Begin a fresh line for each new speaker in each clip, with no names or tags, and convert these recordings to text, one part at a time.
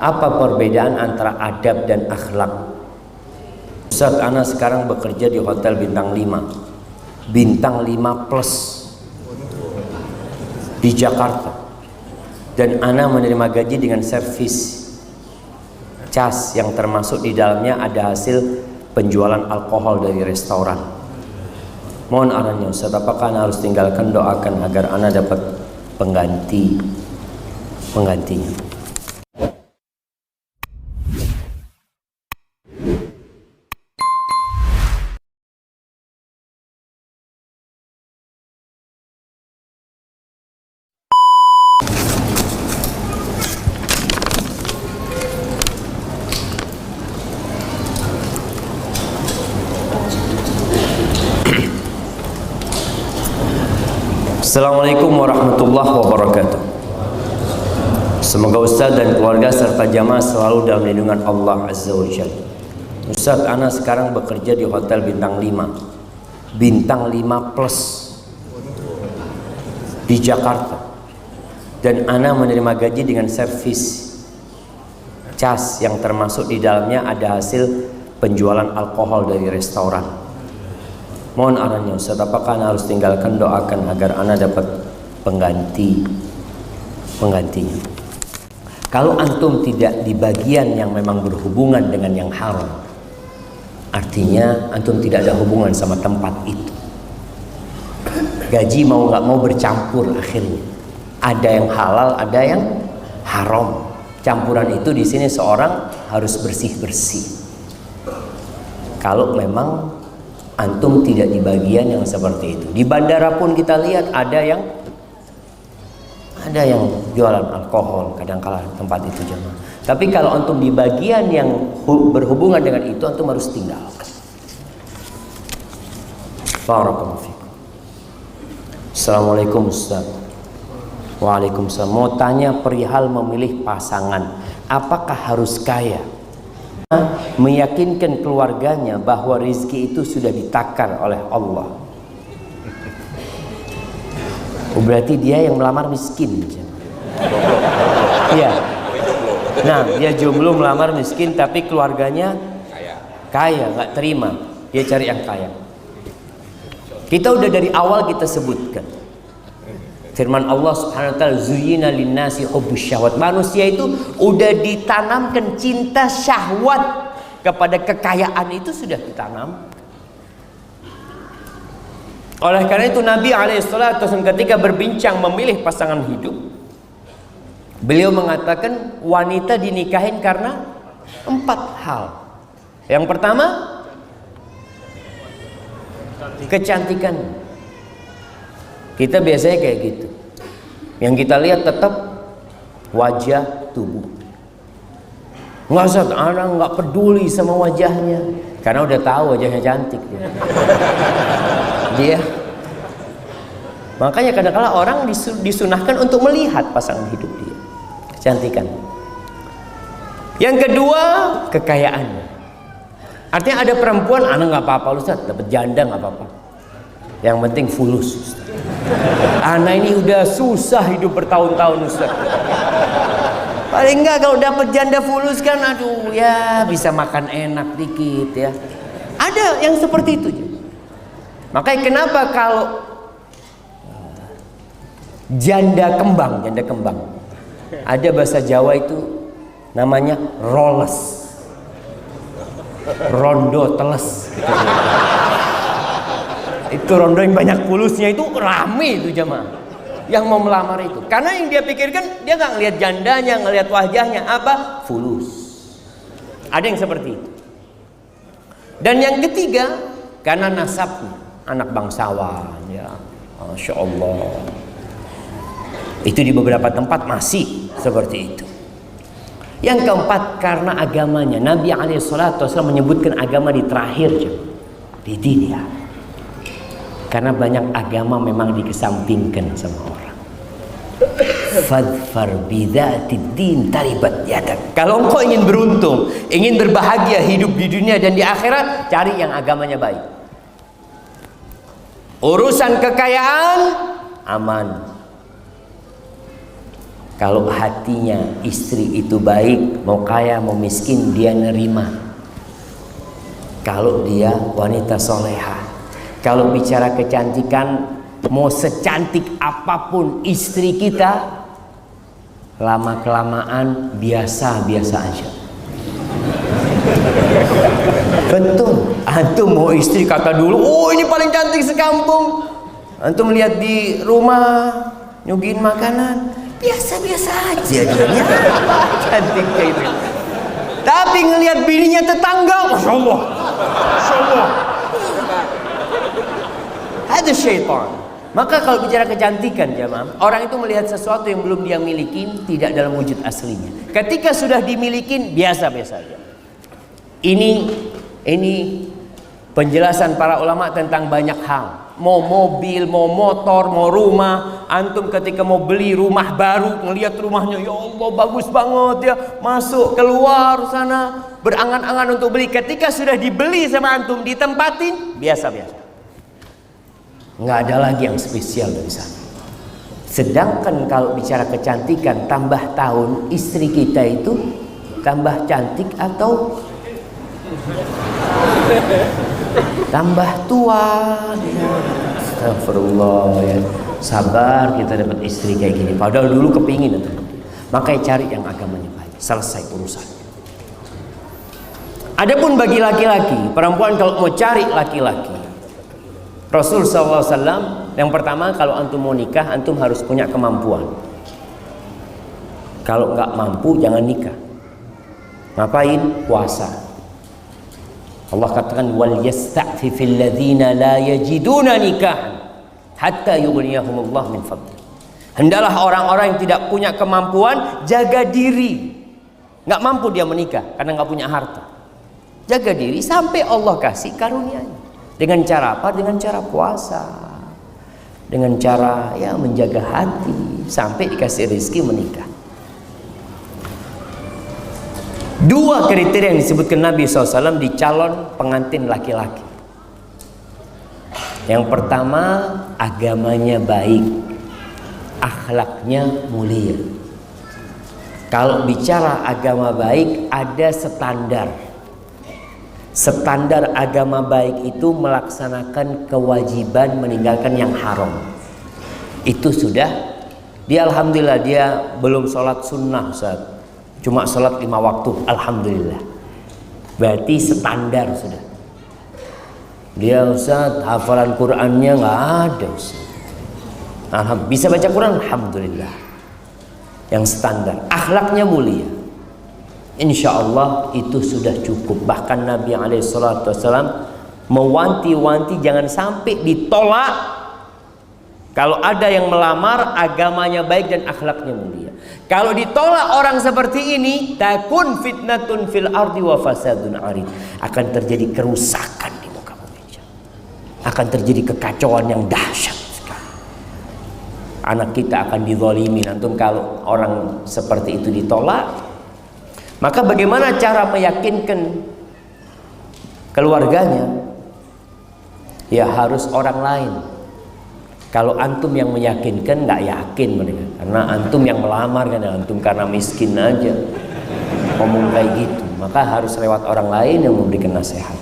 Apa perbedaan antara adab dan akhlak? Ustaz, ana sekarang bekerja di hotel bintang 5 bintang 5 plus di Jakarta, dan ana menerima gaji dengan servis cas yang termasuk di dalamnya ada hasil penjualan alkohol dari restoran. Mohon arahannya Ustaz, apakah ana harus tinggalkan? Doakan agar ana dapat penggantinya. Assalamualaikum warahmatullahi wabarakatuh. Semoga Ustaz dan keluarga serta jamaah selalu dalam lindungan Allah Azza wa Jalla. Ustaz, ana sekarang bekerja di hotel bintang 5 bintang 5 plus di Jakarta, dan ana menerima gaji dengan servis cas yang termasuk di dalamnya ada hasil penjualan alkohol dari restoran. Mohon arahannya Ustaz, apakah ana harus tinggalkan? Doakan agar ana dapat penggantinya. Kalau antum tidak di bagian yang memang berhubungan dengan yang haram, artinya antum tidak ada hubungan sama tempat itu. Gaji mau nggak mau bercampur akhirnya. Ada yang halal, ada yang haram. Campuran itu di sini seorang harus bersih-bersih. Kalau memang antum tidak di bagian yang seperti itu. Di bandara pun kita lihat ada yang jualan alkohol kadang-kala tempat itu jemaah. Tapi kalau antum di bagian yang berhubungan dengan itu, antum harus tinggalkan. Barakallahu fikum. Assalamualaikum Ustaz. Waalaikumsalam. Mau tanya perihal memilih pasangan, apakah harus kaya? Meyakinkan keluarganya bahwa rezeki itu sudah ditakar oleh Allah. Berarti dia yang melamar miskin. Iya. Nah, dia jomblo melamar miskin, tapi keluarganya kaya, nggak terima. Dia cari yang kaya. Kita udah dari awal kita sebutkan. Firman Allah Subhanahu wa taala, zuyyina linnasi hubbus syahwat. Manusia itu udah ditanamkan cinta syahwat kepada kekayaan, itu sudah ditanam. Oleh karena itu Nabi alaihissalam ketika berbincang memilih pasangan hidup, beliau mengatakan wanita dinikahin karena 4 hal. Yang pertama, kecantikan. Kita biasanya kayak gitu. Yang kita lihat tetap wajah, tubuh. Nggak usah, orang nggak peduli sama wajahnya, karena udah tahu wajahnya cantik. Dia. Makanya kadang-kadang orang disunahkan untuk melihat pasangan hidup dia, kecantikan. Yang kedua, kekayaan. Artinya ada perempuan, anak nggak apa-apa Ustaz, dapat janda nggak apa-apa. Yang penting fulus. Anak ini udah susah hidup bertahun-tahun Ustaz. Paling enggak kalau dapat janda fulus kan, aduh ya bisa makan enak dikit ya. Ada yang seperti itu. Makanya kenapa kalau janda kembang, ada bahasa Jawa itu namanya roles, rondo teles gitu. Itu rondo yang banyak fulusnya, itu rame itu jemaah yang mau melamar itu, karena yang dia pikirkan, dia nggak ngelihat jandanya, ngelihat wajahnya, apa? Fulus. Ada yang seperti itu. Dan yang ketiga, karena nasabnya, anak bangsawan ya, Masya Allah. Itu di beberapa tempat masih seperti itu. Yang keempat, karena agamanya. Nabi SAW menyebutkan agama di terakhir di dunia. Karena banyak agama memang dikesampingkan sama orang. Fadfar bidzatid din taribat yadak. Kalau engkau ingin beruntung, ingin berbahagia hidup di dunia dan di akhirat, cari yang agamanya baik. Urusan kekayaan aman. Kalau hatinya istri itu baik, mau kaya mau miskin dia nerima. Kalau dia wanita soleha. Kalau bicara kecantikan, mau secantik apapun istri kita, lama kelamaan biasa-biasa aja. Betul. Antum mau istri kata dulu, oh ini paling cantik sekampung. Antum lihat di rumah nyuguhin makanan, biasa-biasa aja dia. Cantik kayak gitu. Tapi ngelihat bininya tetangga, Masya Allah, Masya Allah. Ada syaitan. Maka kalau bicara kecantikan jamaah, orang itu melihat sesuatu yang belum dia miliki tidak dalam wujud aslinya. Ketika sudah dimiliki biasa-biasa aja. Ini penjelasan para ulama tentang banyak hal. Mau mobil, mau motor, mau rumah. Antum ketika mau beli rumah baru, ngelihat rumahnya, ya Allah bagus banget ya, masuk keluar sana berangan-angan untuk beli. Ketika sudah dibeli sama antum ditempatin, biasa-biasa. Nggak ada lagi yang spesial dari sana. Sedangkan kalau bicara kecantikan, tambah tahun istri kita itu tambah cantik atau tambah tua. Astagfirullah ya. Sabar kita dapat istri kayak gini. Padahal dulu kepingin itu. Makanya cari yang agamanya baik. Selesai urusan. Adapun bagi laki-laki, perempuan kalau mau cari laki-laki, Rasul SAW yang pertama kalau antum mau nikah, antum harus punya kemampuan. Kalau nggak mampu jangan nikah. Ngapain? Puasa. Allah katakan wal yasta'fifil ladzina la yajiduna nikahan hatta yughniyahumullah min fadli. Hendaklah orang-orang yang tidak punya kemampuan jaga diri. Nggak mampu dia menikah karena nggak punya harta. Jaga diri sampai Allah kasih karunia-Nya. Dengan cara apa? Dengan cara puasa. Dengan cara ya menjaga hati sampai dikasih rezeki menikah. Dua kriteria yang disebutkan Nabi SAW di calon pengantin laki-laki. Yang pertama, agamanya baik, akhlaknya mulia. Kalau bicara agama baik, ada standar. Standar agama baik itu melaksanakan kewajiban, meninggalkan yang haram. Itu sudah. Dia alhamdulillah dia belum sholat sunnah, Ustaz. Cuma sholat 5 waktu, alhamdulillah. Berarti standar sudah. Dia Ustaz, hafalan Qurannya nggak ada Ustaz. Bisa baca Quran, alhamdulillah. Yang standar, akhlaknya mulia. Insya Allah itu sudah cukup. Bahkan Nabi SAW mewanti-wanti jangan sampai ditolak. Kalau ada yang melamar agamanya baik dan akhlaknya mulia. Kalau ditolak orang seperti ini, takun fitnatun fil ardi wa fasadun arid. Akan terjadi kerusakan di muka bumi. Akan terjadi kekacauan yang dahsyat sekali. Anak kita akan dizalimi. Antum kalau orang seperti itu ditolak, maka bagaimana cara meyakinkan keluarganya? Ya harus orang lain. Kalau antum yang meyakinkan, nggak yakin mereka. Karena antum yang melamar kan, antum karena miskin aja ngomong kayak gitu. Maka harus lewat orang lain yang memberikan nasihat.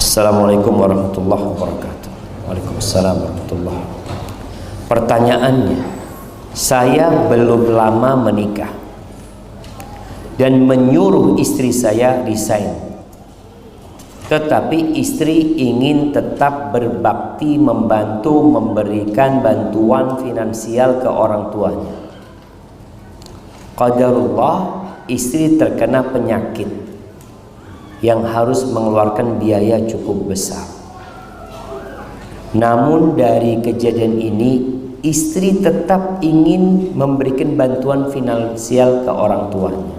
Assalamualaikum warahmatullahi wabarakatuh. Waalaikumsalam warahmatullahi wabarakatuh. Pertanyaannya, saya belum lama menikah dan menyuruh istri saya resign. Tetapi istri ingin tetap berbakti, membantu, memberikan bantuan finansial ke orang tuanya. Qadarullah, istri terkena penyakit yang harus mengeluarkan biaya cukup besar. Namun dari kejadian ini, istri tetap ingin memberikan bantuan finansial ke orang tuanya.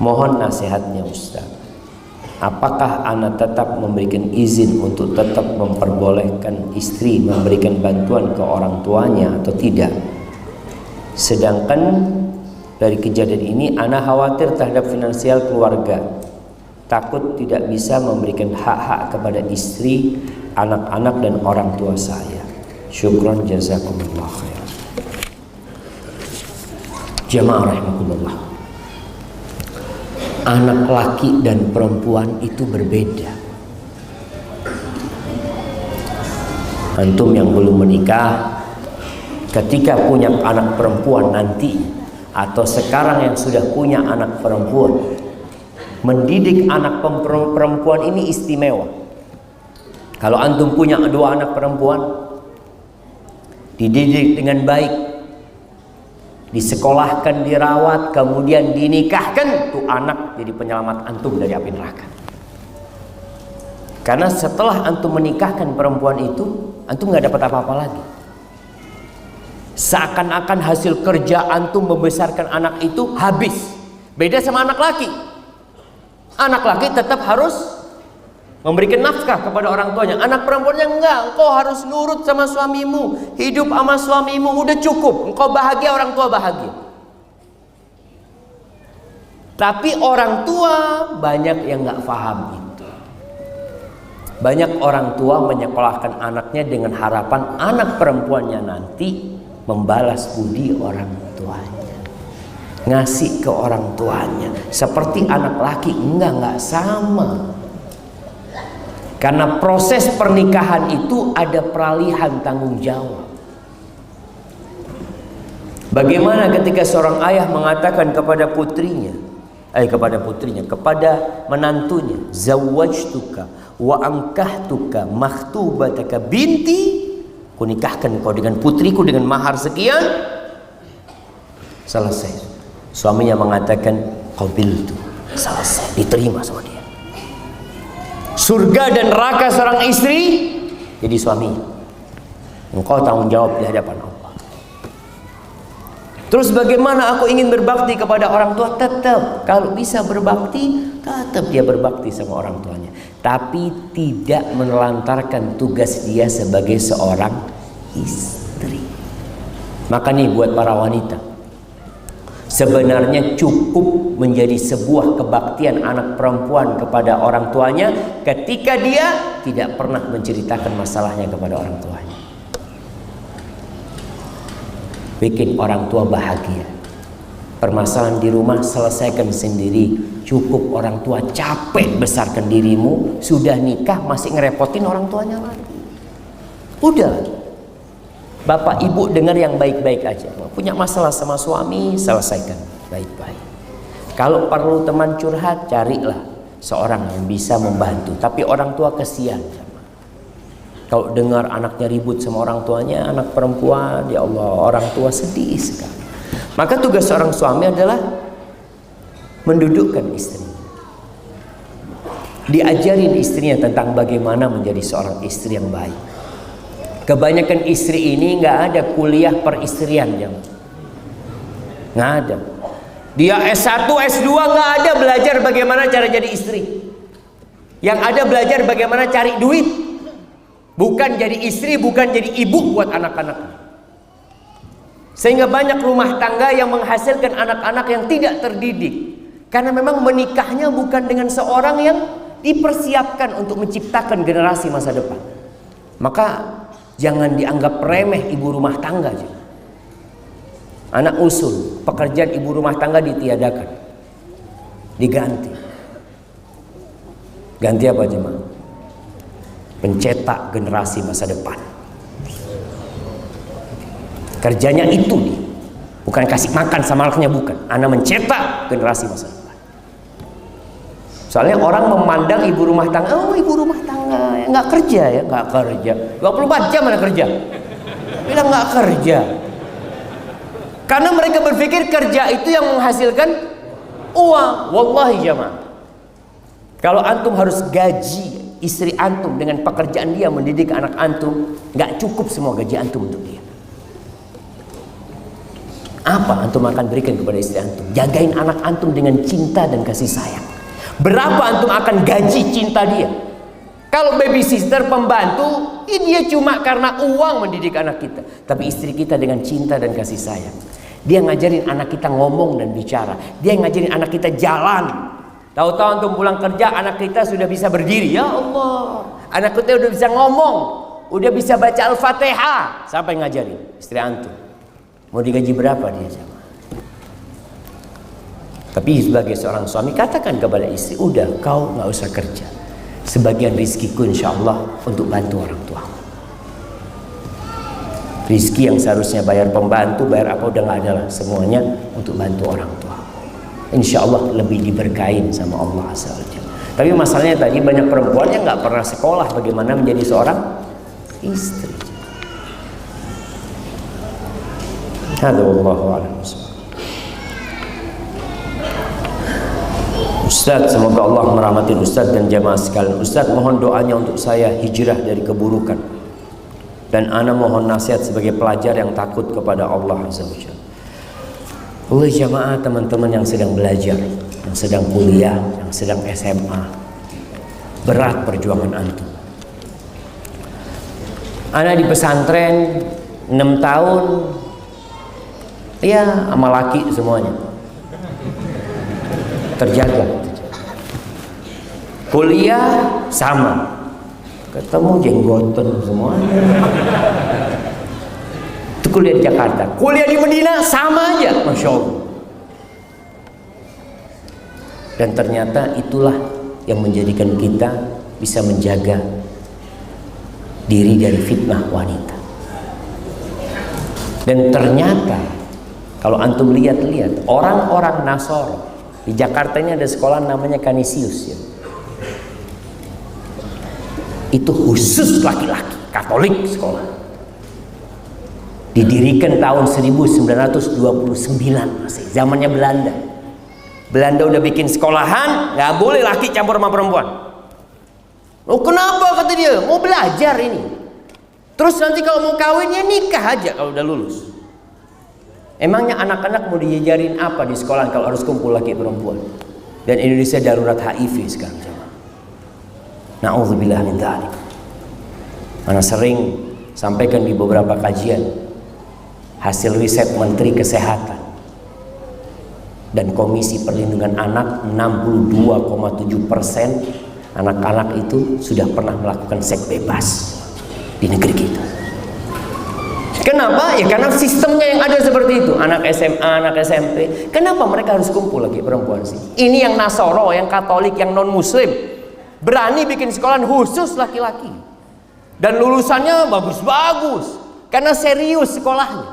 Mohon nasihatnya Ustaz. Apakah anak tetap memberikan izin untuk tetap memperbolehkan istri memberikan bantuan ke orang tuanya atau tidak? Sedangkan dari kejadian ini anak khawatir terhadap finansial keluarga. Takut tidak bisa memberikan hak-hak kepada istri, anak-anak dan orang tua saya. Syukran jazakumullah khair. Jamaah rahimakumullah. Anak laki dan perempuan itu berbeda. Antum yang belum menikah, ketika punya anak perempuan nanti, atau sekarang yang sudah punya anak perempuan, mendidik anak perempuan ini istimewa. Kalau antum punya 2 anak perempuan, dididik dengan baik, disekolahkan, dirawat, kemudian dinikahkan, tuh anak jadi penyelamat antum dari api neraka. Karena setelah antum menikahkan perempuan itu, antum nggak dapat apa-apa lagi. Seakan-akan hasil kerja antum membesarkan anak itu habis. Beda sama anak laki. Anak laki tetap harus memberikan nafkah kepada orang tuanya. Anak perempuannya enggak, engkau harus nurut sama suamimu, hidup sama suamimu, udah cukup. Engkau bahagia, orang tua bahagia. Tapi orang tua banyak yang nggak paham itu. Banyak orang tua menyekolahkan anaknya dengan harapan anak perempuannya nanti membalas budi orang tuanya, ngasih ke orang tuanya. Seperti anak laki, enggak sama. Karena proses pernikahan itu ada peralihan tanggung jawab. Bagaimana ketika seorang ayah mengatakan kepada kepada menantunya, zawwajtuka wa ankahtuka makhtubataka binti, kunikahkan kau dengan putriku dengan mahar sekian. Selesai. Suaminya mengatakan qabiltu, selesai, diterima sama dia. Surga dan neraka seorang istri jadi suami. Engkau tanggung jawab di hadapan Allah. Terus bagaimana aku ingin berbakti kepada orang tua? Tetap kalau bisa berbakti, tetap dia berbakti sama orang tuanya. Tapi tidak menelantarkan tugas dia sebagai seorang istri. Maka nih buat para wanita, sebenarnya cukup menjadi sebuah kebaktian anak perempuan kepada orang tuanya ketika dia tidak pernah menceritakan masalahnya kepada orang tuanya. Bikin orang tua bahagia. Permasalahan di rumah selesaikan sendiri. Cukup orang tua capek besarkan dirimu, sudah nikah masih ngerepotin orang tuanya lagi. Udah, bapak ibu dengar yang baik-baik aja. Punya masalah sama suami, selesaikan baik-baik. Kalau perlu teman curhat, carilah seorang yang bisa membantu. Tapi orang tua kesian. Kalau dengar anaknya ribut sama orang tuanya, anak perempuan, ya Allah, orang tua sedih sekali. Maka tugas seorang suami adalah mendudukkan istrinya, diajarin istrinya tentang bagaimana menjadi seorang istri yang baik. Kebanyakan istri ini nggak ada kuliah peristrian, nggak ada. Dia S1, S2 nggak ada belajar bagaimana cara jadi istri. Yang ada belajar bagaimana cari duit. Bukan jadi istri, bukan jadi ibu buat anak-anak. Sehingga banyak rumah tangga yang menghasilkan anak-anak yang tidak terdidik. Karena memang menikahnya bukan dengan seorang yang dipersiapkan untuk menciptakan generasi masa depan. Maka jangan dianggap remeh ibu rumah tangga. Anak usul, pekerjaan ibu rumah tangga ditiadakan, diganti. Ganti apa jemaah? Pencetak generasi masa depan. Kerjanya itu nih, bukan kasih makan sama anaknya, bukan. Anak mencetak generasi masa depan. Soalnya orang memandang ibu rumah tangga, oh ibu rumah tangga ya, nggak kerja ya, nggak kerja. 24 jam mana kerja? Bilang nggak kerja. Karena mereka berpikir kerja itu yang menghasilkan uang. Wallahi jamaah, kalau antum harus gaji istri antum dengan pekerjaan dia mendidik anak antum, nggak cukup semua gaji antum untuk dia. Apa antum akan berikan kepada istri antum? Jagain anak antum dengan cinta dan kasih sayang. Berapa antum akan gaji cinta dia? Kalau babysitter, pembantu, dia cuma karena uang mendidik anak kita. Tapi istri kita dengan cinta dan kasih sayang, dia ngajarin anak kita ngomong dan bicara. Dia ngajarin anak kita jalan. Tahu-tahu antum pulang kerja, anak kita sudah bisa berdiri. Ya Allah, anak kita sudah bisa ngomong. udah bisa baca Al-Fatihah, siapa yang ngajarin? Istri antum. Mau digaji berapa dia jamaah? Tapi sebagai seorang suami katakan kepada istri, udah kau nggak usah kerja. Sebagian rizkiku insya Allah untuk bantu orang tua. Rizki yang seharusnya bayar pembantu, bayar apa udah nggak ada lah, semuanya untuk bantu orang tua. Insya Allah lebih diberkahin sama Allah SWT. Tapi masalahnya tadi banyak perempuan yang nggak pernah sekolah bagaimana menjadi seorang istri. Wallahu a'lam. Ustaz, semoga Allah merahmati Ustaz dan jamaah sekalian. Ustaz, mohon doanya untuk saya hijrah dari keburukan. Dan ana mohon nasihat sebagai pelajar yang takut kepada Allah Azza wa Jalla. Oleh jamaah teman-teman yang sedang belajar, yang sedang kuliah, yang sedang SMA, berat perjuangan antum. Ana di pesantren 6 tahun, ya sama laki semuanya terjaga. Kuliah sama, ketemu jenggotan semuanya. Kuliah di Jakarta, kuliah di Medina sama aja, Masya Allah. Dan ternyata itulah yang menjadikan kita bisa menjaga diri dari fitnah wanita. Dan ternyata kalau antum lihat-lihat orang-orang Nasoro di Jakarta ini ada sekolah namanya Canisius ya. Itu khusus laki-laki, Katolik sekolah. Didirikan tahun 1929 masih zamannya Belanda. Belanda udah bikin sekolahan, nggak boleh laki campur sama perempuan. Oh kenapa kata dia? Mau belajar ini. Terus nanti kalau mau kawin ya nikah aja kalau udah lulus. Emangnya anak-anak mau diajarin apa di sekolah kalau harus kumpul laki perempuan? Dan Indonesia darurat HIV sekarang. Na'udzubillah min dzalik. Mana sering sampaikan di beberapa kajian hasil riset Menteri Kesehatan dan Komisi Perlindungan Anak, 62,7% anak-anak itu sudah pernah melakukan seks bebas di negeri kita. Kenapa? Ya karena sistemnya yang ada seperti itu. Anak SMA, anak SMP. Kenapa mereka harus kumpul lagi perempuan sih? Ini yang Nasoro, yang Katolik, yang non Muslim berani bikin sekolah khusus laki-laki dan lulusannya bagus-bagus karena serius sekolahnya.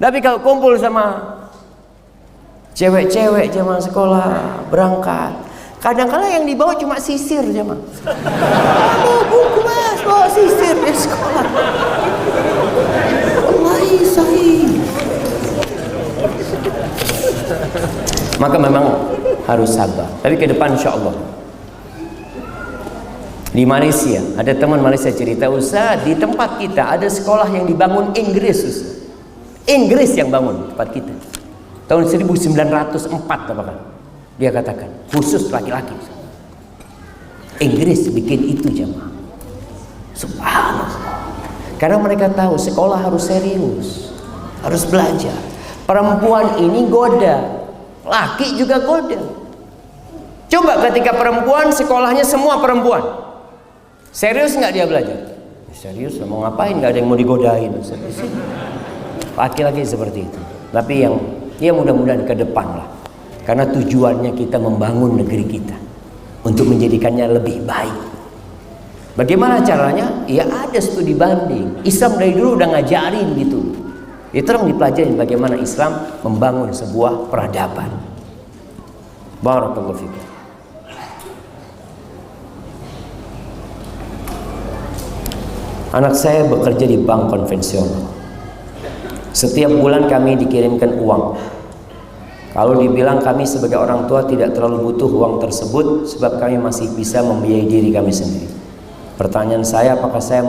Tapi kalau kumpul sama cewek-cewek zaman sekolah berangkat, kadang-kadang yang dibawa cuma sisir zaman. Bawa buku mas, bawa sisir di sekolah. Wallahi sahih. Maka memang harus sabar. Tapi ke depan insya Allah. Di Malaysia ada teman Malaysia cerita, Ustaz di tempat kita ada sekolah yang dibangun Inggris, Ustaz. Inggris yang bangun tempat kita tahun 1904 apakah dia katakan khusus laki-laki. Inggris bikin itu jamaah. Subhanallah. Karena mereka tahu sekolah harus serius, harus belajar. Perempuan ini goda, laki juga goda. Coba ketika perempuan sekolahnya semua perempuan, serius nggak dia belajar? Serius, mau ngapain? Nggak ada yang mau digodain. Laki-laki seperti itu. Tapi yang ya mudah-mudahan ke depan lah. Karena tujuannya kita membangun negeri kita untuk menjadikannya lebih baik. Bagaimana caranya? Ya ada studi banding. Islam dari dulu udah ngajarin gitu. Itu orang dipelajari bagaimana Islam membangun sebuah peradaban. Barakallahu fikum. Anak saya bekerja di bank konvensional. Setiap bulan kami dikirimkan uang. Kalau dibilang kami sebagai orang tua tidak terlalu butuh uang tersebut sebab kami masih bisa membiayai diri kami sendiri. Pertanyaan saya, apakah saya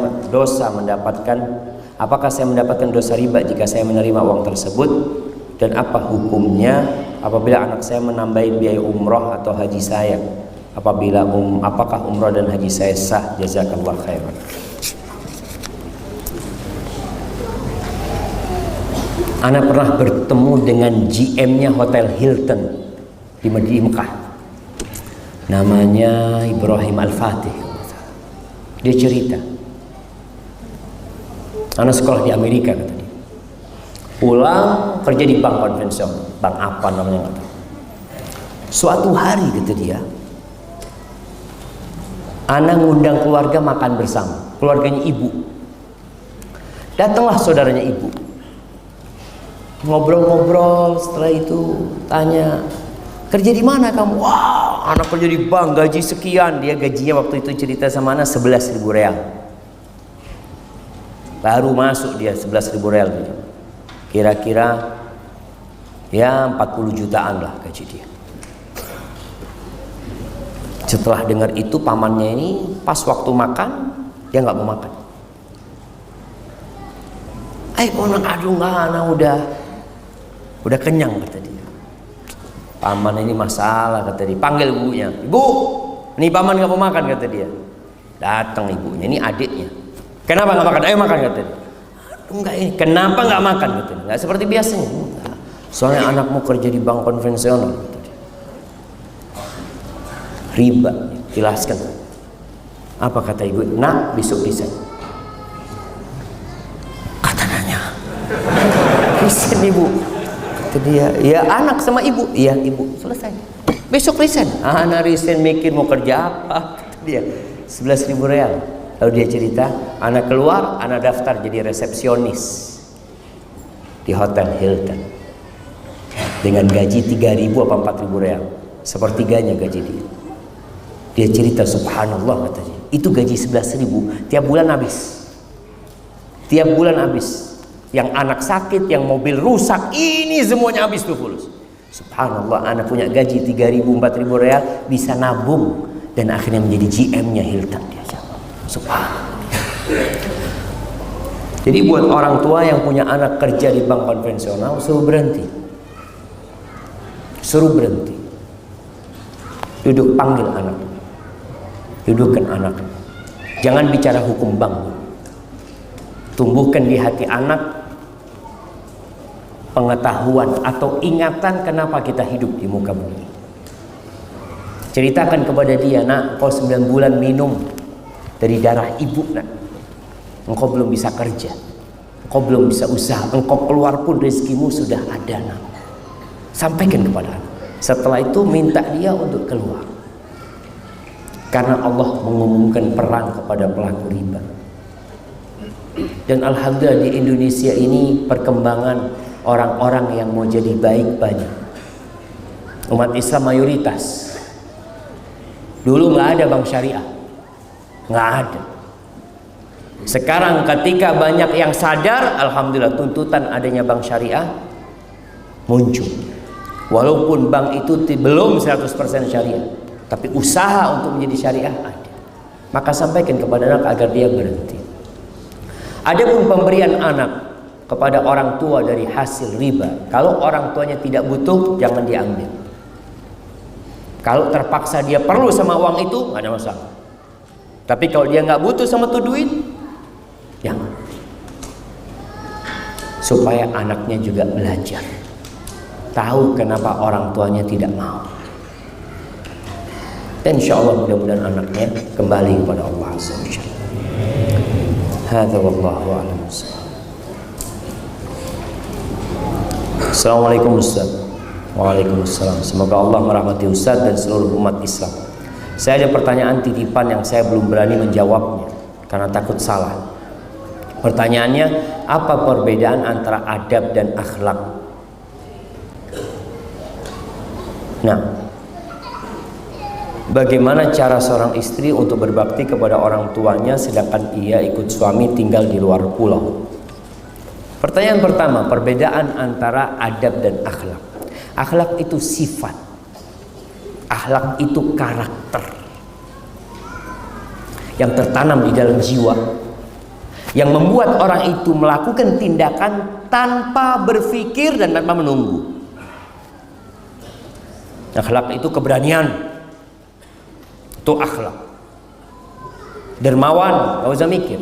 mendapatkan dosa riba jika saya menerima uang tersebut, dan apa hukumnya apabila anak saya menambahin biaya umroh atau haji saya? Apakah umroh dan haji saya sah? Jazakallah khairan. Ana pernah bertemu dengan GM-nya Hotel Hilton di Mekah. Namanya Ibrahim Al-Fatih. Dia cerita, Anak sekolah di Amerika kata dia. Pulang kerja di bank konvensional, bank apa namanya nggak tahu. Suatu hari kata dia, anak ngundang keluarga makan bersama, keluarganya ibu. Datanglah saudaranya ibu, ngobrol-ngobrol. Setelah itu tanya, kerja di mana kamu? Wah, anak kerja di bank, gaji sekian. Dia gajinya waktu itu cerita sama anak 11.000 real. Baru masuk dia 11.000 real. Kira-kira ya 40 jutaan lah gaji dia. Setelah dengar itu pamannya ini pas waktu makan dia nggak mau makan. Aduh nggak, anak udah kenyang kata dia. Paman ini masalah kata dia. Panggil ibunya, ibu, ini paman nggak mau makan kata dia. Datang ibunya, ini adiknya. Kenapa nggak makan? Ayo makan kata dia. Enggak, ini kenapa nggak makan kata dia. Nggak seperti biasanya. Soalnya anakmu kerja di bank konvensional kata dia. Riba, jelaskan. Apa kata ibu? Nak, besok resign. Kata nanya, resign ibu. Kata dia, ya anak sama ibu. Iya ibu, selesai. Besok resign. Anak resign mikir mau kerja apa? Kata dia, 11.000 real. Lalu dia cerita, anak keluar, anak daftar jadi resepsionis di Hotel Hilton dengan gaji 3.000 apa 4.000 real, sepertiganya gaji dia. Dia cerita, subhanallah katanya, itu gaji 11.000 tiap bulan habis. Tiap bulan habis. Yang anak sakit, yang mobil rusak, ini semuanya habis tuh fulus. Subhanallah, anak punya gaji 3.000 4.000 real bisa nabung dan akhirnya menjadi GM-nya Hilton dia. Subhanallah. Jadi buat orang tua yang punya anak kerja di bank konvensional, suruh berhenti. Suruh berhenti. Duduk, panggil anak. Dudukkan anak. Jangan bicara hukum bank. Tumbuhkan di hati anak pengetahuan atau ingatan kenapa kita hidup di muka bumi. Ceritakan kepada dia, nak, kau 9 bulan minum dari darah ibu, nak. Engkau belum bisa kerja, engkau belum bisa usaha, engkau keluar pun rezekimu sudah ada, nak. Sampaikan kepada anak. Setelah itu minta dia untuk keluar, karena Allah mengumumkan perang kepada pelaku riba. Dan alhamdulillah di Indonesia ini perkembangan orang-orang yang mau jadi baik banyak. Umat Islam mayoritas. Dulu nggak ada bank syariah, nggak ada. Sekarang ketika banyak yang sadar, alhamdulillah tuntutan adanya bank syariah muncul. Walaupun bank itu belum 100% syariah, tapi usaha untuk menjadi syariah ada. Maka sampaikan kepada anak agar dia berhenti. Adapun pemberian anak kepada orang tua dari hasil riba, kalau orang tuanya tidak butuh, jangan diambil. Kalau terpaksa dia perlu sama uang itu, nggak ada masalah. Tapi kalau dia nggak butuh sama tuh duit, jangan. Supaya anaknya juga belajar, tahu kenapa orang tuanya tidak mau. Dan insya Allah mudah-mudahan anaknya kembali kepada Allah Azza wa Jalla. Hadza wallahu a'lam. Assalamualaikum Ustaz. Waalaikumsalam. Semoga Allah merahmati Ustaz dan seluruh umat Islam. Saya ada pertanyaan titipan yang saya belum berani menjawabnya karena takut salah. Pertanyaannya, apa perbedaan antara adab dan akhlak? Nah, bagaimana cara seorang istri untuk berbakti kepada orang tuanya sedangkan ia ikut suami tinggal di luar pulau? Pertanyaan pertama, perbedaan antara adab dan akhlak. Akhlak itu sifat, akhlak itu karakter yang tertanam di dalam jiwa, yang membuat orang itu melakukan tindakan tanpa berpikir dan tanpa menunggu. Akhlak itu keberanian, itu akhlak. Dermawan, gak usah mikir.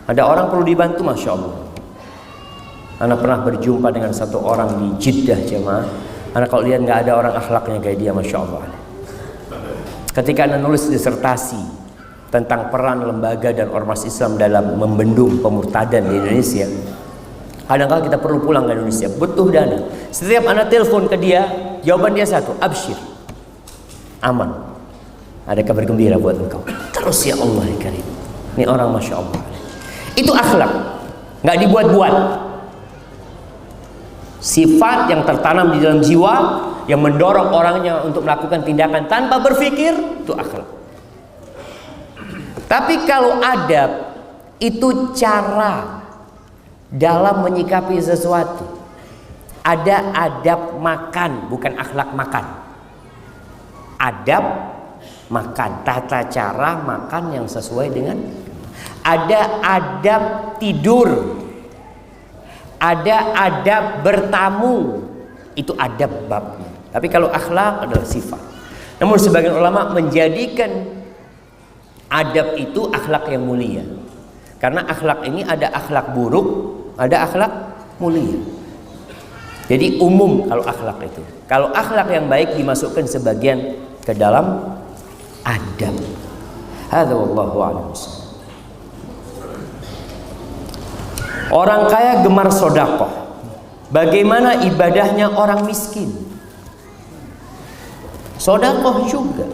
Ada orang perlu dibantu, Masya Allah. Anak pernah berjumpa dengan satu orang di Jeddah, jemaah. Anak kalau lihat nggak ada orang akhlaknya kayak dia, Masya Allah. Ketika anak nulis disertasi tentang peran lembaga dan ormas Islam dalam membendung pemurtadan di Indonesia. Kadang-kadang kita perlu pulang ke Indonesia, butuh dana. Setiap anak telepon ke dia, jawaban dia satu, absyir, aman, ada kabar gembira buat engkau. Terus ya Allah ya Karim. Ini orang Masya Allah. Itu akhlak, nggak dibuat-buat. Sifat yang tertanam di dalam jiwa, yang mendorong orangnya untuk melakukan tindakan tanpa berpikir, itu akhlak. Tapi kalau adab, itu cara dalam menyikapi sesuatu. Ada adab makan, bukan akhlak makan. Adab makan, tata cara makan yang sesuai dengan. Ada adab tidur, ada adab bertamu, itu adab babnya. Tapi kalau akhlak adalah sifat. Namun sebagian ulama menjadikan adab itu akhlak yang mulia. Karena akhlak ini ada akhlak buruk, ada akhlak mulia. Jadi umum kalau akhlak itu. Kalau akhlak yang baik dimasukkan sebagian ke dalam adab. Hadza wallahu a'lam. Orang kaya gemar sedekah. Bagaimana ibadahnya orang miskin? Sedekah juga.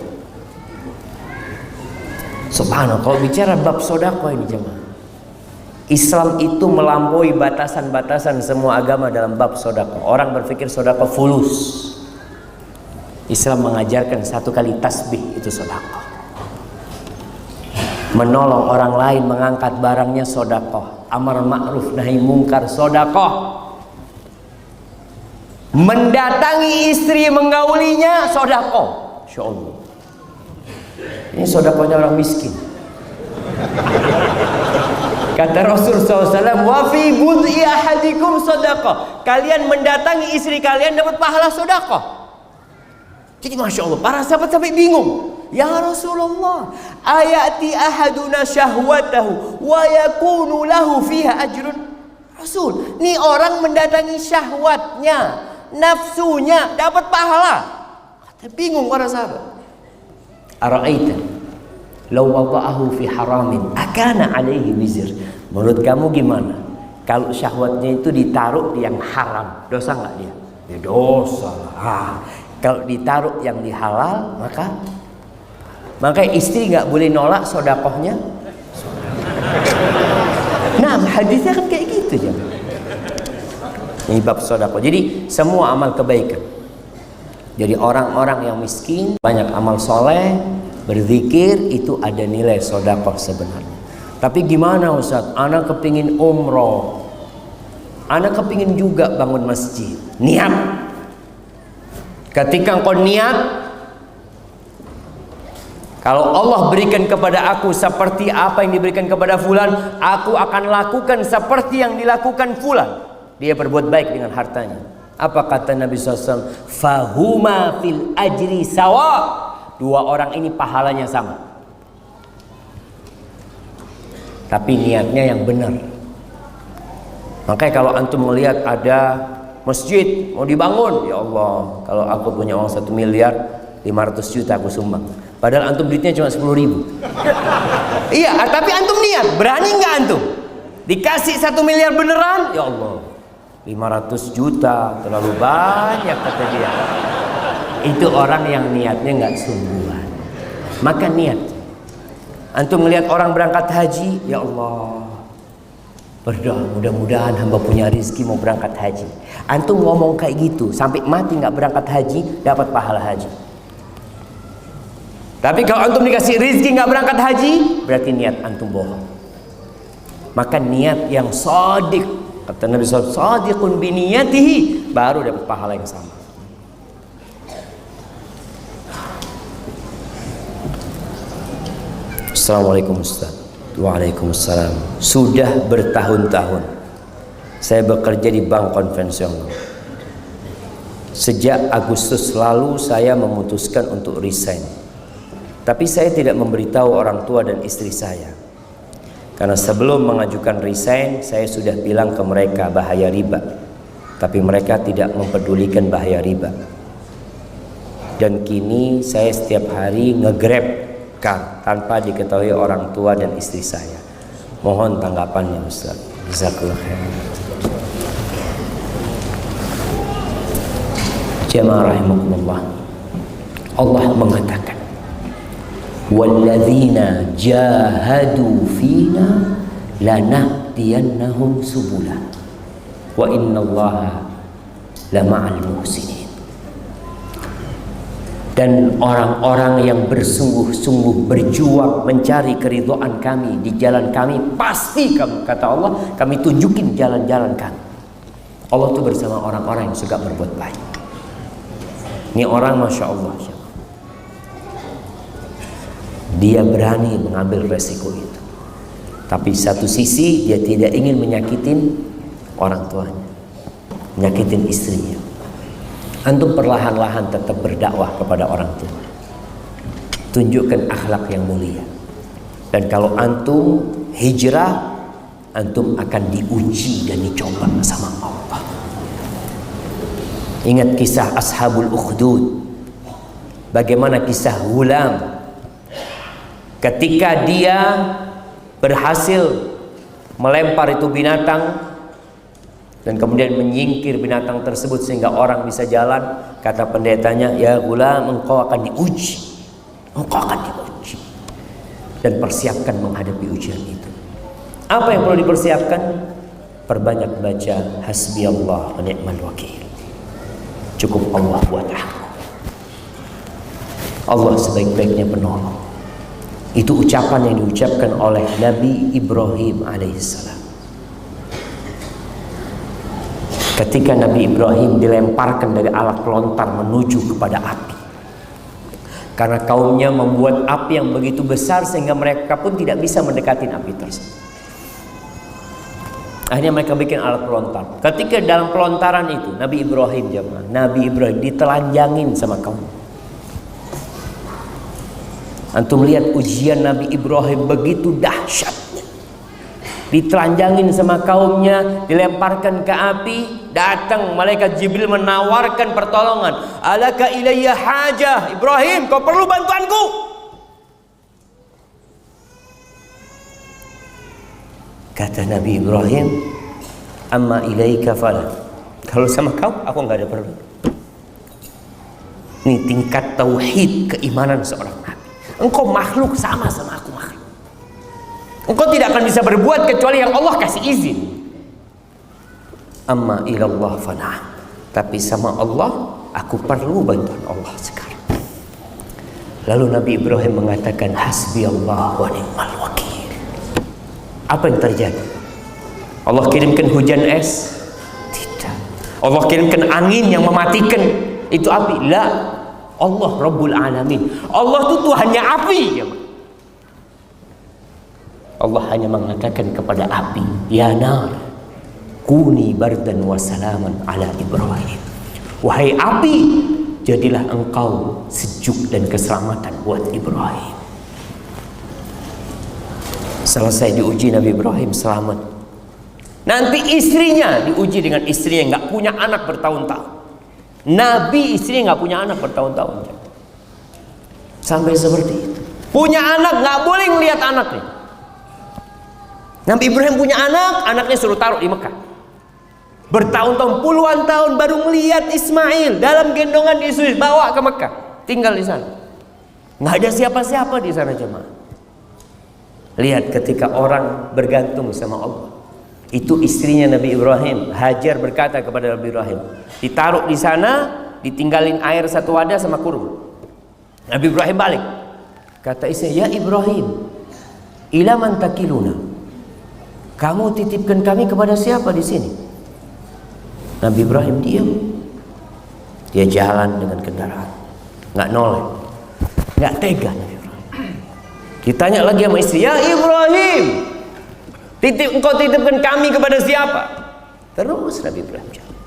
Subhanallah, kalau bicara bab sedekah ini jemaah, Islam itu melampaui batasan-batasan semua agama dalam bab sedekah. Orang berpikir sedekah fulus. Islam mengajarkan satu kali tasbih itu sedekah. Menolong orang lain mengangkat barangnya sedekah. Amar ma'ruf nahi mungkar sedekah. Mendatangi istri menggaulinya sedekah. Insyaallah. Ini sedekahnya orang miskin. Kata Rasul SAW, wa fi bud'i ahadikum sedekah. Kalian mendatangi istri kalian dapat pahala sedekah. Jadi Masya Allah, para sahabat sampai bingung. Ya Rasulullah, ayati ahaduna syahwatahu wa yakunu lahu fiha ajrun. Rasul, ini orang mendatangi syahwatnya, nafsunya, dapat pahala. Bingung para sahabat. Ara'aita law wada'ahu fi haramin akana alaihi wizr. Menurut kamu gimana kalau syahwatnya itu ditaruh di yang haram, dosa nggak dia? Ya dosa. Kalau ditaruh yang di halal, maka istri nggak boleh nolak sedekahnya. Nah, hadisnya kan kayak gitu ya. Ini bab sedekah. Jadi semua amal kebaikan. Jadi orang-orang yang miskin banyak amal soleh, berzikir, itu ada nilai sedekah sebenarnya. Tapi gimana Ustaz? Anak kepingin umroh, anak kepingin juga bangun masjid. Niat. Ketika engkau niat, kalau Allah berikan kepada aku seperti apa yang diberikan kepada fulan, aku akan lakukan seperti yang dilakukan fulan. Dia berbuat baik dengan hartanya. Apa kata Nabi SAW? Fahuma fil ajri sawa. Dua orang ini pahalanya sama. Tapi niatnya yang benar. Makanya kalau antum melihat ada masjid mau dibangun, ya Allah, kalau aku punya uang 1 miliar 500 juta aku sumbang. Padahal antum duitnya cuma 10.000. Iya, tapi antum niat, berani nggak antum? Dikasih 1 miliar beneran, ya Allah, 500 juta terlalu banyak kata dia. Itu orang yang niatnya nggak sungguhan. Maka niat. Antum melihat orang berangkat haji, ya Allah, berdoa mudah-mudahan hamba punya rezeki mau berangkat haji. Antum ngomong kayak gitu sampai mati nggak berangkat haji, dapat pahala haji. Tapi kalau antum dikasih rezeki nggak berangkat haji, berarti niat antum bohong. Maka niat yang shadiq, kata Nabi SAW, shadiqun biniyatihi, baru dapat pahala yang sama. Assalamualaikum Ustaz. Waalaikumsalam. Sudah bertahun-tahun saya bekerja di bank konvensional. Sejak Agustus lalu saya memutuskan untuk resign. Tapi saya tidak memberitahu orang tua dan istri saya. Karena sebelum mengajukan resign, saya sudah bilang ke mereka bahaya riba. Tapi mereka tidak mempedulikan bahaya riba. Dan kini saya setiap hari nge-grab mekar tanpa diketahui orang tua dan istri saya. Mohon tanggapannya Ustaz. Jazakallahu khairan. Jamaah rahimakumullah. Allah mengatakan, "Walladzina jahadu fina lanahdiyannahum subula wa innallaha lama'al muhsinin." Dan orang-orang yang bersungguh-sungguh berjuang mencari keridhaan kami di jalan kami, pasti kami, kata Allah, kami tunjukin jalan-jalan kami. Allah itu bersama orang-orang yang suka berbuat baik. Ini orang Masya Allah, dia berani mengambil resiko itu. Tapi satu sisi dia tidak ingin menyakitin orang tuanya, menyakitin istrinya. Antum perlahan-lahan tetap berdakwah kepada orang tua. Tunjukkan akhlak yang mulia. Dan kalau antum hijrah, antum akan diuji dan dicoba sama Allah. Ingat kisah Ashabul Ukhdud. Bagaimana kisah Ghulam ketika dia berhasil melempar itu binatang dan kemudian menyingkir binatang tersebut sehingga orang bisa jalan. Kata pendetanya, "Ya Ghulam, engkau akan diuji. Engkau akan diuji." Dan persiapkan menghadapi ujian itu. Apa yang perlu dipersiapkan? Perbanyak baca hasbiyallah wa ni'mal wakil. Cukup Allah buat aku. Allah sebaik-baiknya penolong. Itu ucapan yang diucapkan oleh Nabi Ibrahim alaihissalam. Ketika Nabi Ibrahim dilemparkan dari alat pelontar menuju kepada api. Karena kaumnya membuat api yang begitu besar sehingga mereka pun tidak bisa mendekati api tersebut. Akhirnya mereka bikin alat pelontar. Ketika dalam pelontaran itu Nabi Ibrahim ditelanjangin sama kaum. Antum lihat ujian Nabi Ibrahim begitu dahsyatnya. Ditelanjangin sama kaumnya, dilemparkan ke api. Datang malaikat Jibril menawarkan pertolongan. "Alaka ilayya hajah, Ibrahim, kau perlu bantuanku?" Kata Nabi Ibrahim, "Amma ilaika fala." Kalau sama kau, aku nggak ada perlu. Ini tingkat tauhid keimanan seorang nabi. Engkau makhluk sama aku makhluk. Engkau tidak akan bisa berbuat kecuali yang Allah kasih izin. Amma ilallah fana. Tapi sama Allah, aku perlu bantuan Allah sekarang. Lalu Nabi Ibrahim mengatakan, "Hasbi Allah wa ni'mal wakil." Apa yang terjadi? Allah kirimkan hujan es? Tidak. Allah kirimkan angin yang mematikan itu api? La. Allah Rabbul Alamin. Allah itu Tuhannya api. Allah hanya mengatakan kepada api, "Ya nar, kuni bardan wa salaman ala Ibrahim." Wahai api, jadilah engkau sejuk dan keselamatan buat Ibrahim. Selesai diuji Nabi Ibrahim selamat. Nanti istrinya diuji dengan istri yang nggak punya anak bertahun-tahun. Nabi istrinya nggak punya anak bertahun-tahun. Sampai seperti itu. Punya anak nggak boleh melihat anaknya. Nabi Ibrahim punya anak, anaknya suruh taruh di Mekah. Bertahun-tahun, puluhan tahun baru melihat Ismail dalam gendongan Yesus bawa ke Mekah, tinggal di sana. Nggak ada siapa-siapa di sana jemaah. Lihat ketika orang bergantung sama Allah. Itu istrinya Nabi Ibrahim, Hajar, berkata kepada Nabi Ibrahim, ditaruh di sana, ditinggalin air satu wadah sama kurma. Nabi Ibrahim balik, kata istrinya, "Ya Ibrahim, ila man takiluna?" Kamu titipkan kami kepada siapa di sini? Nabi Ibrahim diam. Dia jalan dengan kendaraan, nggak noleh, nggak tega Nabi Ibrahim. Ditanya lagi sama istri, "Ya Ibrahim, engkau titipkan kami kepada siapa?" Terus Nabi Ibrahim jawab.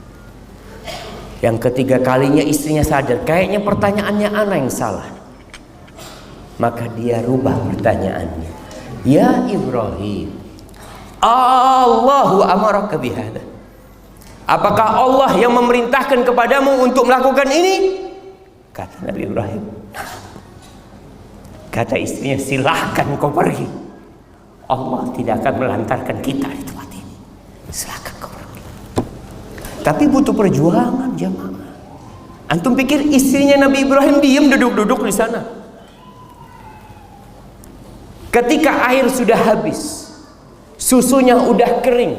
Yang ketiga kalinya istrinya sadar, kayaknya pertanyaannya ana yang salah. Maka dia rubah pertanyaannya. "Ya Ibrahim, Allahu amaraka bihada?" Apakah Allah yang memerintahkan kepadamu untuk melakukan ini? Kata Nabi Ibrahim. Kata istrinya, silahkan kau pergi. Allah tidak akan melantarkan kita di tempat ini. Silahkan kau pergi. Tapi butuh perjuangan jamaah. Antum pikir istrinya Nabi Ibrahim diam duduk-duduk di sana? Ketika air sudah habis, susunya udah kering,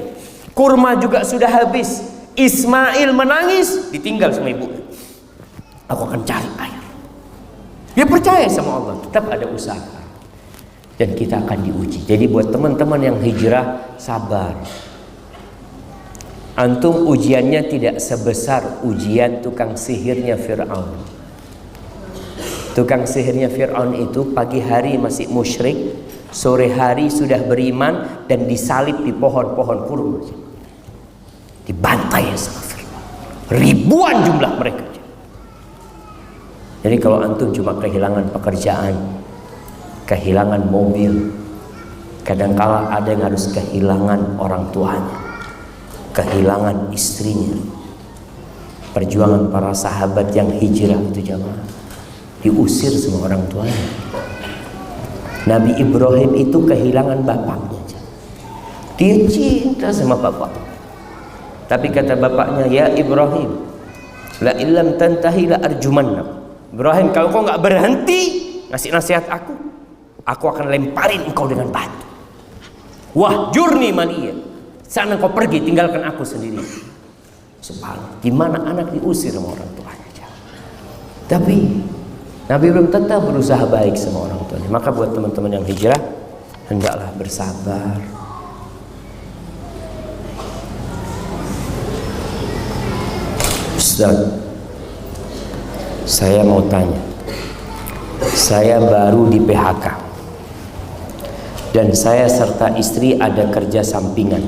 kurma juga sudah habis, Ismail menangis, ditinggal sama ibu. Aku akan cari air. Dia percaya sama Allah, tetap ada usaha. Dan kita akan diuji. Jadi buat teman-teman yang hijrah, sabar. Antum ujiannya tidak sebesar ujian tukang sihirnya Fir'aun. Tukang sihirnya Fir'aun itu pagi hari masih musyrik, sore hari sudah beriman dan disalib di pohon-pohon kurma. Dibantai sama Fir'aun. Ribuan jumlah mereka. Jadi kalau antum cuma kehilangan pekerjaan, kehilangan mobil, kadangkala ada yang harus kehilangan orang tuanya, kehilangan istrinya. Perjuangan para sahabat yang hijrah itu jamaah, diusir sama orang tuanya. Nabi Ibrahim itu kehilangan bapaknya. Dia cinta sama bapak, tapi kata bapaknya, ya Ibrahim, la illam tantahi la arjumannak. Ibrahim, kalau kau nggak berhenti ngasih nasihat aku akan lemparin engkau dengan batu. Wah, jurni mania. Sana kau pergi, tinggalkan aku sendiri. Subhanallah, gimana anak diusir sama orang tuanya. Tapi Nabi belum tetap berusaha baik sama orang tuanya. Maka buat teman-teman yang hijrah, hendaklah bersabar. Ustaz, saya mau tanya. Saya baru di PHK dan saya serta istri ada kerja sampingan.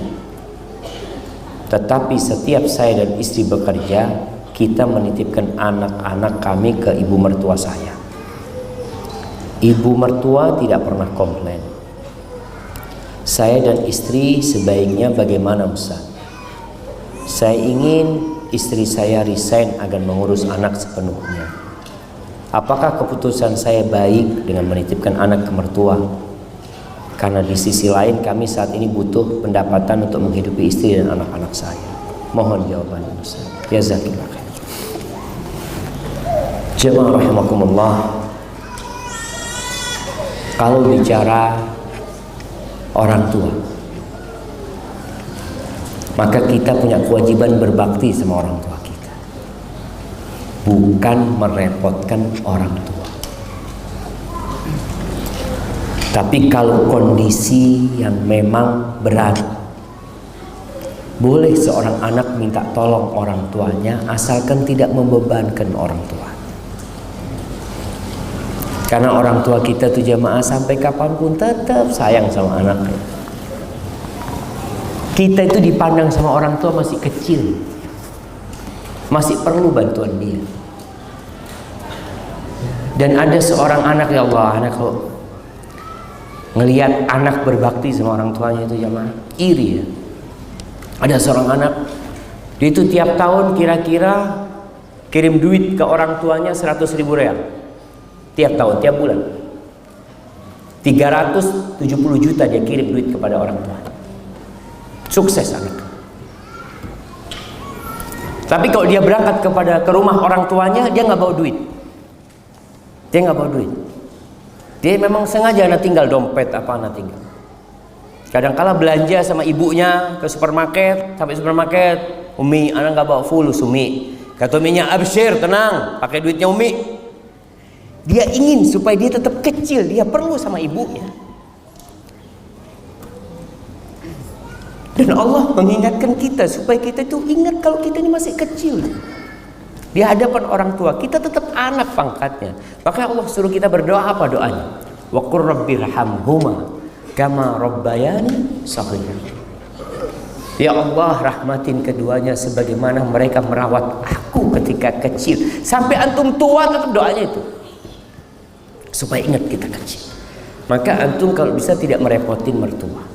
Tetapi setiap saya dan istri bekerja, kita menitipkan anak-anak kami ke ibu mertua saya. Ibu mertua tidak pernah komplain. Saya dan istri sebaiknya bagaimana Ustaz? Saya ingin istri saya resign agar mengurus anak sepenuhnya. Apakah keputusan saya baik dengan menitipkan anak ke mertua? Karena di sisi lain kami saat ini butuh pendapatan untuk menghidupi istri dan anak-anak saya. Mohon jawabannya Ustaz. Jazakallah khair. Jemaah rahimakumullah, kalau bicara orang tua, maka kita punya kewajiban berbakti sama orang tua kita, bukan merepotkan orang tua. Tapi kalau kondisi yang memang berat, boleh seorang anak minta tolong orang tuanya, asalkan tidak membebankan orang tua. Karena orang tua kita tuh jamaah sampai kapanpun tetap sayang sama anaknya. Kita itu dipandang sama orang tua masih kecil, masih perlu bantuan dia. Dan ada seorang anak, ya Allah, anak kalau ngelihat anak berbakti sama orang tuanya itu jamaah iri ya. Ada seorang anak, dia itu tiap tahun kira-kira kirim duit ke orang tuanya 100.000 real. Tiap tahun, tiap bulan 370 juta dia kirim duit kepada orang tuanya. Sukses anak. Tapi kalau dia berangkat ke rumah orang tuanya, dia nggak bawa duit. Dia nggak bawa duit. Dia memang sengaja anak tinggal dompet apa anak tinggal. Kadang-kala belanja sama ibunya ke supermarket, sampai supermarket, Umi, anak nggak bawa fulus Umi. Kata Uminya, absyir, tenang, pakai duitnya Umi. Dia ingin supaya dia tetap kecil, dia perlu sama ibunya. Dan Allah mengingatkan kita supaya kita itu ingat kalau kita ini masih kecil. Di hadapan orang tua kita tetap anak pangkatnya. Maka Allah suruh kita berdoa, apa doanya? Wa qur rabbirhamhuma kama rabbayani shaghira. Ya Allah, rahmatin keduanya sebagaimana mereka merawat aku ketika kecil. Sampai antum tua tetap doanya itu. Supaya ingat kita kecil. Maka antum kalau bisa tidak merepotin mertua.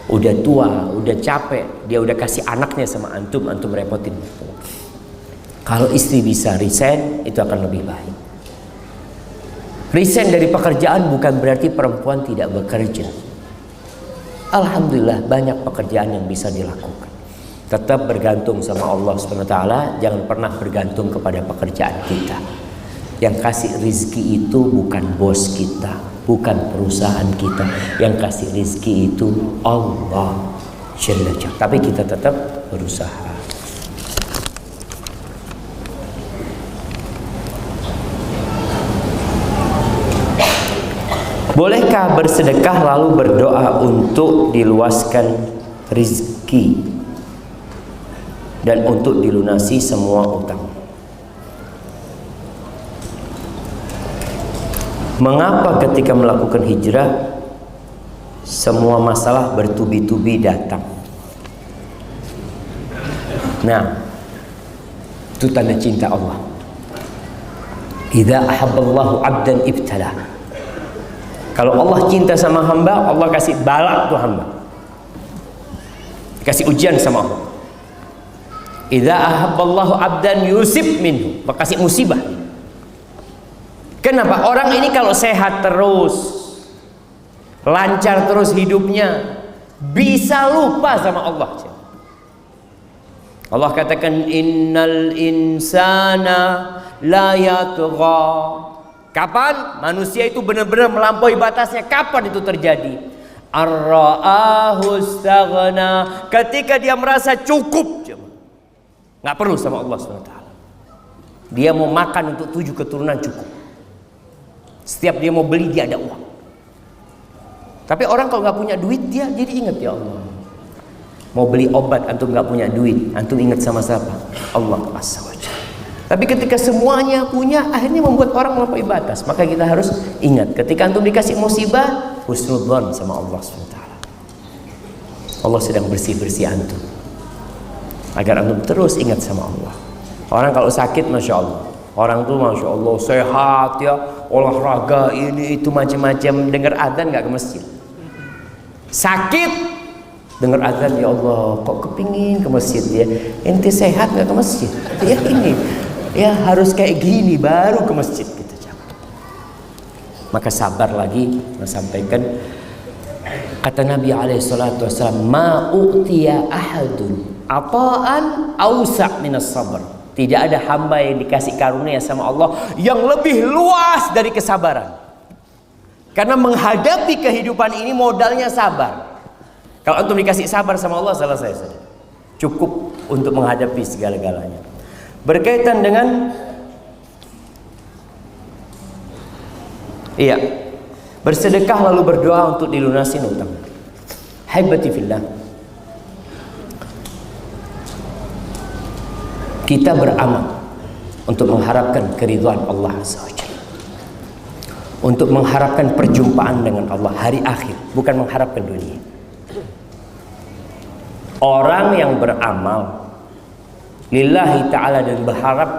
Udah tua, udah capek, dia udah kasih anaknya sama antum, antum repotin mertua. Kalau istri bisa resign, itu akan lebih baik. Resign dari pekerjaan bukan berarti perempuan tidak bekerja. Alhamdulillah banyak pekerjaan yang bisa dilakukan. Tetap bergantung sama Allah SWT. Jangan pernah bergantung kepada pekerjaan kita. Yang kasih rizki itu bukan bos kita, bukan perusahaan kita. Yang kasih rizki itu Allah Jalla Jalla. Tapi kita tetap berusaha. Bolehkah bersedekah lalu berdoa untuk diluaskan rizki dan untuk dilunasi semua utang? Mengapa ketika melakukan hijrah semua masalah bertubi-tubi datang? Nah, itu tanda cinta Allah. Idza ahabballahu 'abdan ibtala. Kalau Allah cinta sama hamba, Allah kasih balak tuh hamba, kasih ujian sama Allah. Idza ahabballahu 'abdan yusib minhu, kasih musibah. Kenapa? Orang ini kalau sehat terus, lancar terus hidupnya, bisa lupa sama Allah. Allah katakan innal insana la yatgha. Kapan manusia itu benar-benar melampaui batasnya? Kapan itu terjadi? Ar-ra'ahu istaghna, ketika dia merasa cukup, nggak perlu sama Allah SWT. Dia mau makan untuk 7 keturunan cukup. Setiap dia mau beli dia ada uang. Tapi orang kalau nggak punya duit dia jadi ingat, ya Allah. Mau beli obat antum nggak punya duit, antum ingat sama siapa? Allah SWT. Tapi ketika semuanya punya, akhirnya membuat orang melampaui batas. Maka kita harus ingat, ketika antum dikasih musibah, husnudzon sama Allah SWT. Allah sedang bersih-bersih antum, agar antum terus ingat sama Allah. Orang kalau sakit, Masya Allah, orang tuh Masya Allah sehat ya, olahraga ini itu macam-macam, dengar adzan nggak ke masjid. Sakit, dengar adzan, ya Allah kok kepingin ke masjid ya. Ente sehat nggak ke masjid? Ya ini, ya harus kayak gini baru ke masjid gitu. Maka sabar lagi, sampaikan kata Nabi SAW, ma u'tiya ahadun ata'an awsa' minas sabr. Tidak ada hamba yang dikasih karunia sama Allah yang lebih luas dari kesabaran. Karena menghadapi kehidupan ini modalnya sabar. Kalau antum dikasih sabar sama Allah, selesai saja. Cukup untuk menghadapi segala-galanya. Berkaitan dengan bersedekah lalu berdoa untuk dilunasi utang. Haibati fillah, kita beramal untuk mengharapkan keridhaan Allah SWT, untuk mengharapkan perjumpaan dengan Allah hari akhir, bukan mengharapkan dunia. Orang yang beramal lillahi ta'ala dan berharap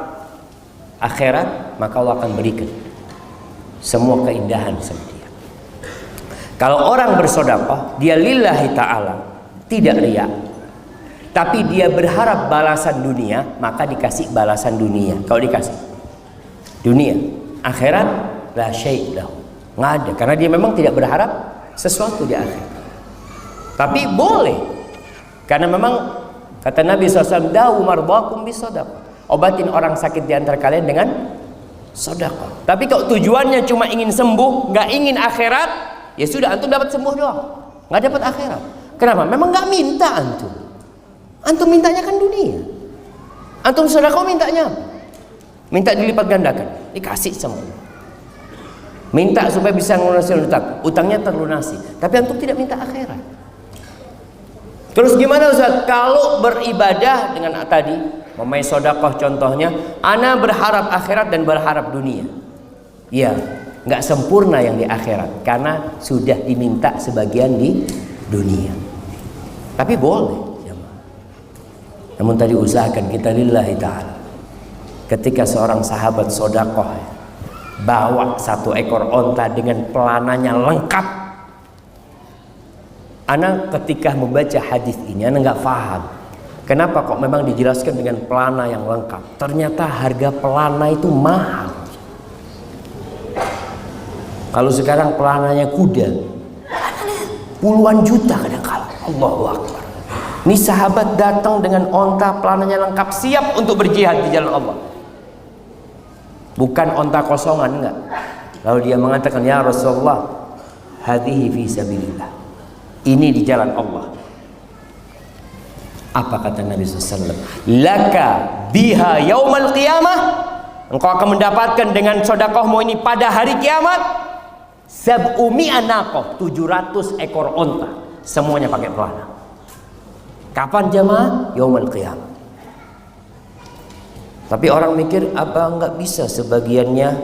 akhirat, maka Allah akan berikan semua keindahan sama dia. Kalau orang bersedekah, dia lillahi ta'ala, tidak riya, tapi dia berharap balasan dunia, maka dikasih balasan dunia. Kalau dikasih dunia, akhirat la syai' lahu, nggak ada, karena dia memang tidak berharap sesuatu di akhirat. Tapi boleh, karena memang kata Nabi SAW, dawu mardakum bisadaqah, obatin orang sakit di antara kalian dengan sedekah. Tapi kalau tujuannya cuma ingin sembuh, nggak ingin akhirat, ya sudah, antum dapat sembuh doang, nggak dapat akhirat. Kenapa? Memang nggak minta antum. Antum mintanya kan dunia. Antum sedekah mintanya apa? Minta dilipat gandakan, dikasih sama Allah. Minta supaya bisa melunasi utang, utangnya terlunasi. Tapi antum tidak minta akhirat. Terus gimana Ustaz? Kalau beribadah dengan tadi, memai sedekah contohnya, ana berharap akhirat dan berharap dunia. Ya, nggak sempurna yang di akhirat karena sudah diminta sebagian di dunia. Tapi boleh. Namun tadi usahakan kita lillahi ta'ala. Ketika seorang sahabat sedekah bawa 1 ekor onta dengan pelananya lengkap, ana ketika membaca hadis ini, ana nggak paham kenapa kok memang dijelaskan dengan pelana yang lengkap. Ternyata harga pelana itu mahal. Kalau sekarang pelananya kuda, puluhan juta kadang-kala. Allahu Akbar. Ini sahabat datang dengan onta pelananya lengkap, siap untuk berjihad di jalan Allah. Bukan onta kosongan, enggak. Lalu dia mengatakan, ya Rasulullah, hadhihi fi sabilillah. Ini di jalan Allah. Apa kata Nabi SAW? Laka biha yaumal qiyamah. Engkau akan mendapatkan dengan sodakohmu ini pada hari kiamat. Sab'umi'a naqah, 700 ekor onta. Semuanya pakai pelana. Kapan jamaah? Yaumal qiyamah. Tapi orang mikir, apa enggak bisa sebagiannya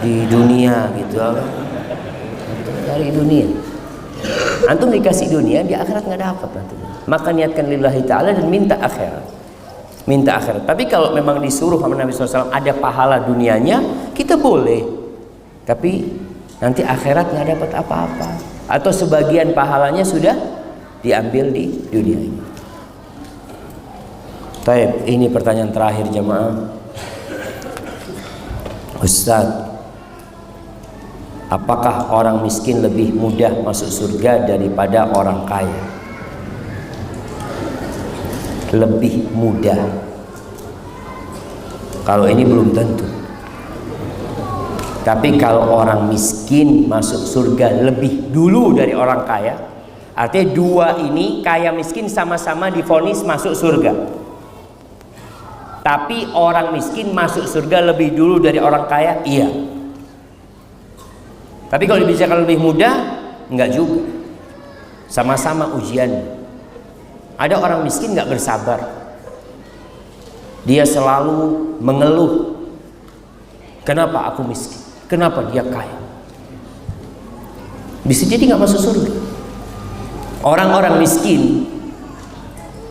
di dunia gitu. Dari dunia. Antum dikasih dunia, di akhirat nggak dapat nanti. Maka niatkan lillahi ta'ala dan minta akhirat. Minta akhirat. Tapi kalau memang disuruh sama Nabi SAW ada pahala dunianya, kita boleh. Tapi nanti akhirat nggak dapat apa-apa. Atau sebagian pahalanya sudah diambil di dunia ini. Baik, ini pertanyaan terakhir jemaah. Ustaz, apakah orang miskin lebih mudah masuk surga daripada orang kaya? Lebih mudah. Kalau ini belum tentu. Tapi kalau orang miskin masuk surga lebih dulu dari orang kaya, artinya dua ini, kaya miskin sama-sama divonis masuk surga. Tapi orang miskin masuk surga lebih dulu dari orang kaya, iya. Tapi kalau dibicarakan lebih mudah, enggak juga. Sama-sama ujian. Ada orang miskin enggak bersabar. Dia selalu mengeluh. Kenapa aku miskin? Kenapa dia kaya? Bisa jadi enggak masuk surga. Orang-orang miskin,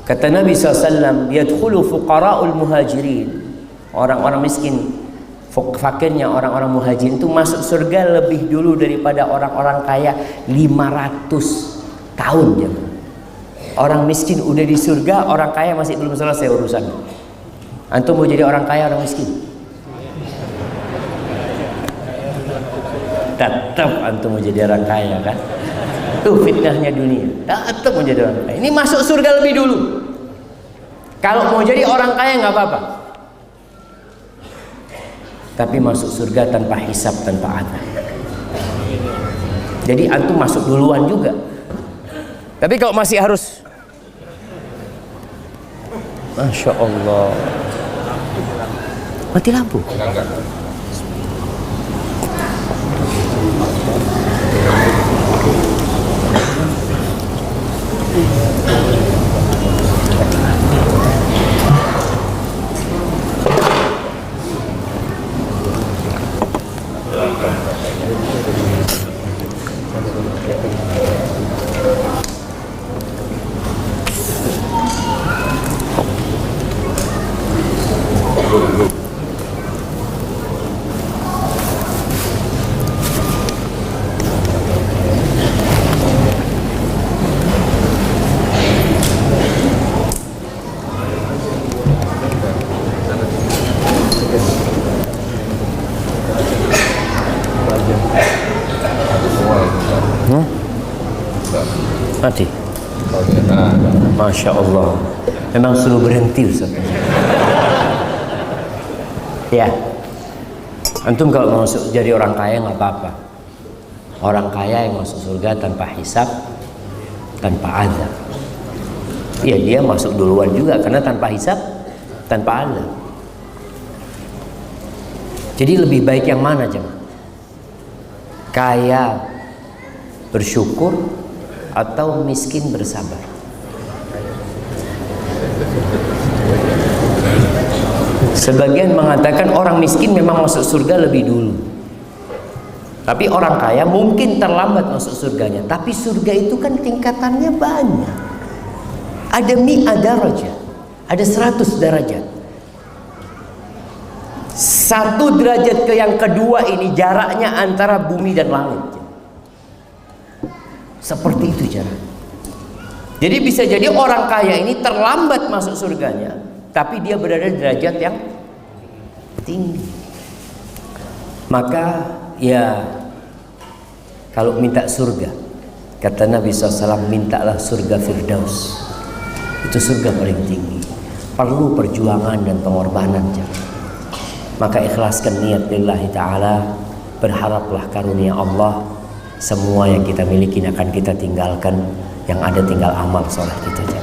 kata Nabi SAW, yadkhulu fuqara'ul muhajirin. Orang-orang miskin, fakirnya orang-orang muhajirin itu masuk surga lebih dulu daripada orang-orang kaya 500 tahun. Orang miskin udah di surga, orang kaya masih belum selesai urusan. Antum mau jadi orang kaya, orang miskin? Tetap antum mau jadi orang kaya kan? Tuh fitnahnya dunia. Tetap mau jadi orang kaya. Ini masuk surga lebih dulu. Kalau mau jadi orang kaya nggak apa-apa. Tapi masuk surga tanpa hisab, tanpa adab. Jadi antum masuk duluan juga. Tapi kalau masih harus, Masya Allah, mati lampu. Mati. Masya Allah. Memang suruh berhenti Ustaz. Ya. Antum kalau mau masuk jadi orang kaya nggak apa-apa. Orang kaya yang masuk surga tanpa hisab, tanpa azab. Iya, dia masuk duluan juga karena tanpa hisab, tanpa azab. Jadi lebih baik yang mana jemaah? Kaya bersyukur atau miskin bersabar? Sebagian mengatakan orang miskin memang masuk surga lebih dulu. Tapi orang kaya mungkin terlambat masuk surganya. Tapi surga itu kan tingkatannya banyak. Ada mi'ah darajat, ada 100 derajat. Satu derajat ke yang kedua ini jaraknya antara bumi dan langit. Seperti itu jaraknya. Jadi bisa jadi orang kaya ini terlambat masuk surganya, tapi dia berada di derajat yang tinggi. Maka ya Kalau minta surga, kata Nabi SAW, mintalah surga Firdaus. Itu surga paling tinggi. Perlu perjuangan dan pengorbanan. Maka ikhlaskan niat lillahi ta'ala. Berharaplah karunia Allah. Semua yang kita miliki akan kita tinggalkan. Yang ada tinggal amal soleh kita.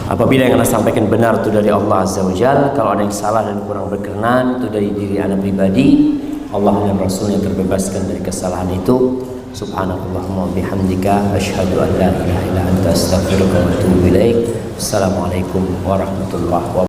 Apabila yang anda sampaikan benar itu dari Allah Azza wa Jalla, kalau ada yang salah dan kurang berkenan itu dari diri anda pribadi, Allah dan Rasulnya terbebaskan dari kesalahan itu. Subhanallahumma bihamdika asyhadu an la ilaha illa anta astaghfiruka wa atubu ilaik. Assalamualaikum warahmatullahi wabarakatuh.